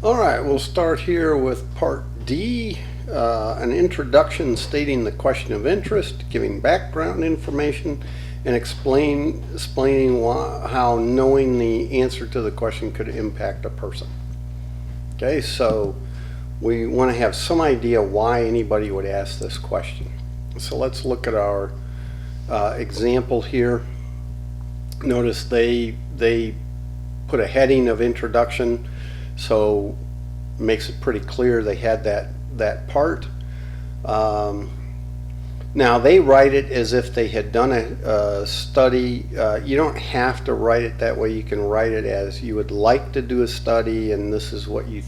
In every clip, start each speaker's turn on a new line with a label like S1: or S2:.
S1: All right, we'll start here with part D, an introduction stating the question of interest, giving background information, and explaining how knowing the answer to the question could impact a person. Okay, so we want to have some idea why anybody would ask this question. So let's look at our example here. Notice they put a heading of introduction, so makes it pretty clear they had that part. Now they write it as if they had done a study. You don't have to write it that way. You can write it as you would like to do a study and this is what you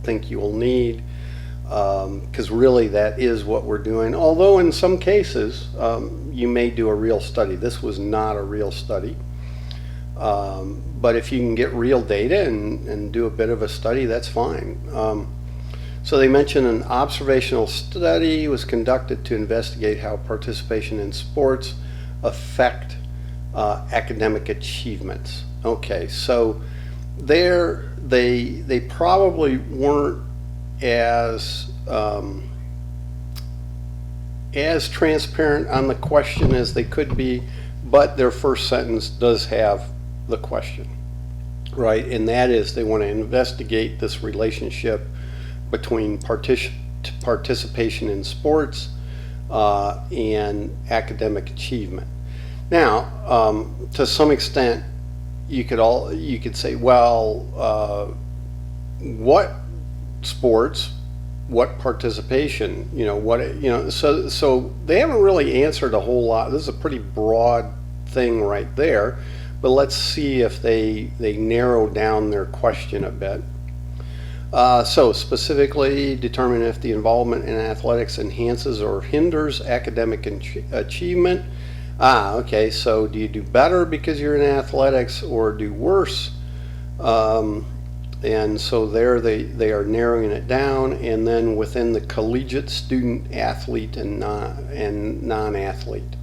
S1: think you will need, because really that is what we're doing. Although in some cases you may do a real study. This was not a real study. But if you can get real data and do a bit of a study, that's fine. So they mentioned an observational study was conducted to investigate how participation in sports affect academic achievements. Okay, so they probably weren't as transparent on the question as they could be, but their first sentence does have the question, right? And that is they want to investigate this relationship between participation in sports and academic achievement. Now, to some extent, you could say, well, what sports, what participation, so they haven't really answered a whole lot. This is a pretty broad thing right there, but let's see if they narrow down their question a bit. So specifically determine if the involvement in athletics enhances or hinders academic achievement. Okay, so do you do better because you're in athletics or do worse? And so there they are narrowing it down, and then within the collegiate, student, athlete, and non-athlete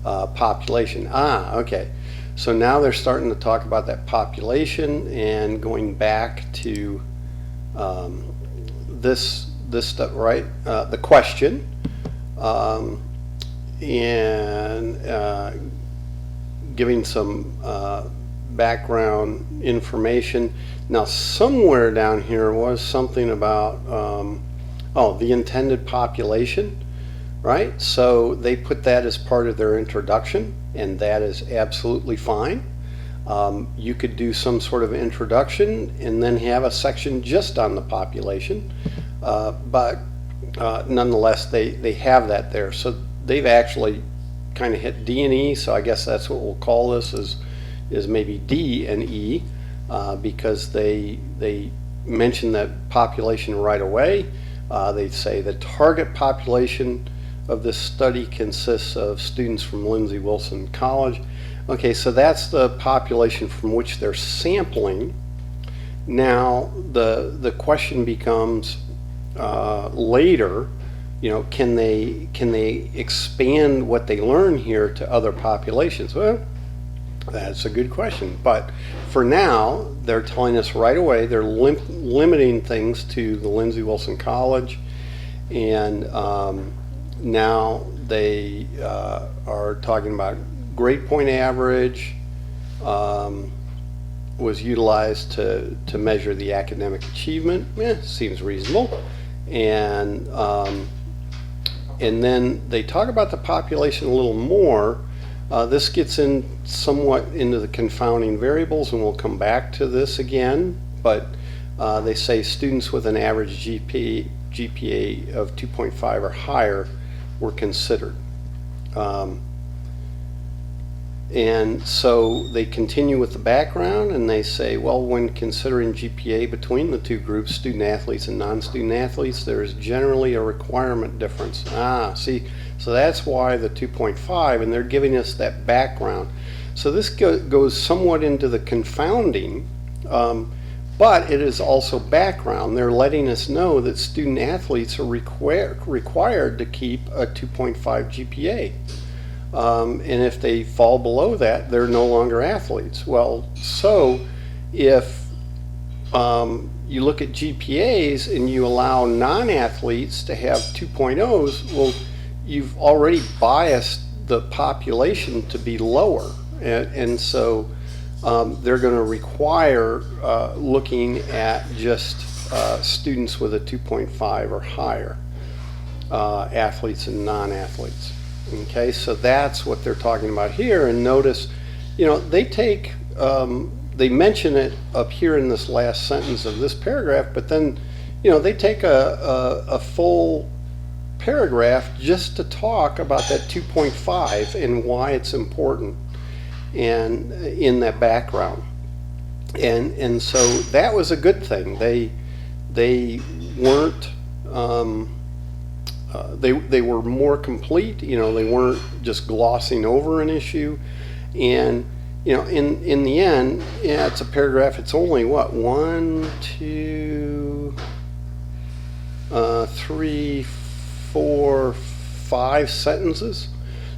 S1: population. Okay. So now they're starting to talk about that population and going back to this stuff, right? The question, and giving some background information. Now somewhere down here was something about the intended population, right? So they put that as part of their introduction, and that is absolutely fine. You could do some sort of introduction and then have a section just on the population, but nonetheless they have that there. So they've actually kind of hit D and E, so I guess that's what we'll call this is maybe D and E, because they mention that population right away. They say the target population of this study consists of students from Lindsey Wilson College. Okay, so that's the population from which they're sampling. Now the question becomes later, can they expand what they learn here to other populations? Well, that's a good question, but for now they're telling us right away they're limiting things to the Lindsey Wilson College, and now they are talking about grade point average was utilized to measure the academic achievement. Seems reasonable. And then they talk about the population a little more. This gets in somewhat into the confounding variables, and we'll come back to this again, but they say students with an average GPA of 2.5 or higher were considered. And so they continue with the background, and they say, well, when considering GPA between the two groups, student athletes and non-student athletes, there is generally a requirement difference. See, so that's why the 2.5, and they're giving us that background. So this goes somewhat into the confounding, but it is also background. They're letting us know that student athletes are required to keep a 2.5 GPA. And if they fall below that, they're no longer athletes. Well, so if you look at GPAs and you allow non-athletes to have 2.0s, well, you've already biased the population to be lower. And so they're going to require looking at just students with a 2.5 or higher, athletes and non-athletes. Okay, so that's what they're talking about here. And notice, you know, they take, they mention it up here in this last sentence of this paragraph, but then, you know, they take a full paragraph just to talk about that 2.5 and why it's important, and in that background. And so that was a good thing. They weren't, they were more complete. You know, they weren't just glossing over an issue. And you know, in the end, yeah, it's a paragraph. It's only what, 1, 2, 3, 4, 5 sentences.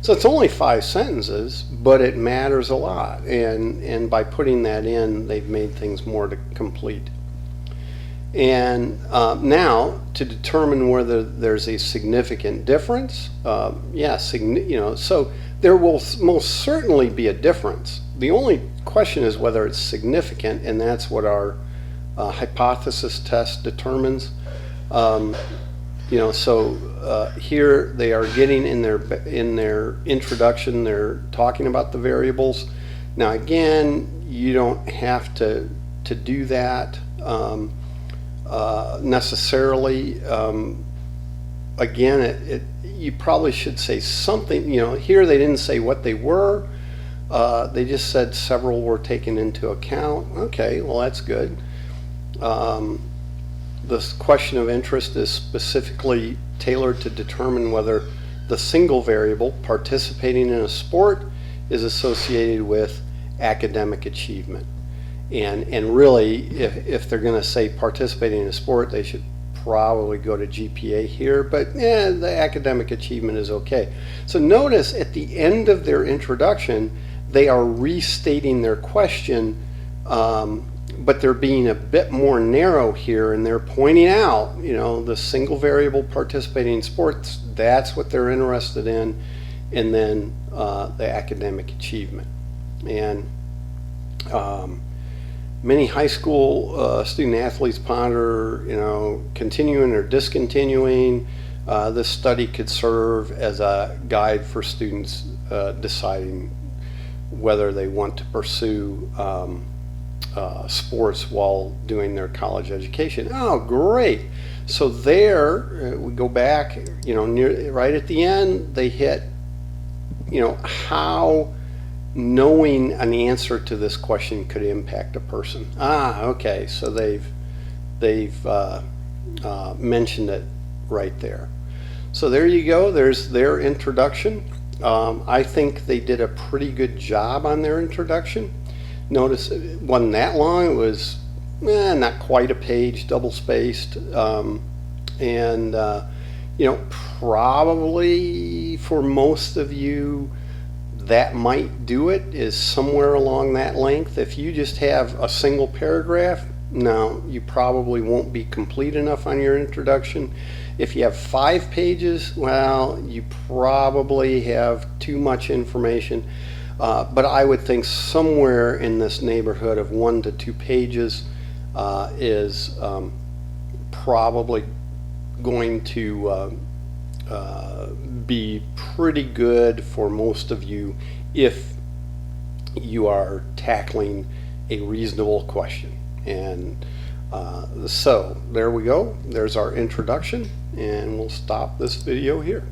S1: So it's only 5 sentences, but it matters a lot. And by putting that in, they've made things more complete. And now, to determine whether there's a significant difference, you know, so there will most certainly be a difference. The only question is whether it's significant, and that's what our hypothesis test determines. You know, so here they are getting in their introduction, they're talking about the variables. Now again, you don't have to do that necessarily. Again, you probably should say something. You know, here they didn't say what they were. They just said several were taken into account. Okay, well that's good. This question of interest is specifically tailored to determine whether the single variable, participating in a sport, is associated with academic achievement. And really, if they're going to say participating in a sport, they should probably go to GPA here, but the academic achievement is okay. So notice at the end of their introduction, they are restating their question, but they're being a bit more narrow here, and they're pointing out, you know, the single variable participating in sports, that's what they're interested in, and then the academic achievement. And many high school student athletes ponder, you know, continuing or discontinuing. This study could serve as a guide for students deciding whether they want to pursue sports while doing their college education. Oh, great. So there, we go back, you know, right at the end, they hit, you know, how knowing an answer to this question could impact a person. Okay, so they've mentioned it right there. So there you go, there's their introduction. I think they did a pretty good job on their introduction. Notice it wasn't that long. It was not quite a page, double spaced, and you know, probably for most of you that might do it, is somewhere along that length. If you just have a single paragraph, no, you probably won't be complete enough on your introduction. If you have 5 pages, well, you probably have too much information. But I would think somewhere in this neighborhood of 1 to 2 pages is probably going to be pretty good for most of you if you are tackling a reasonable question. And so there we go. There's our introduction, and we'll stop this video here.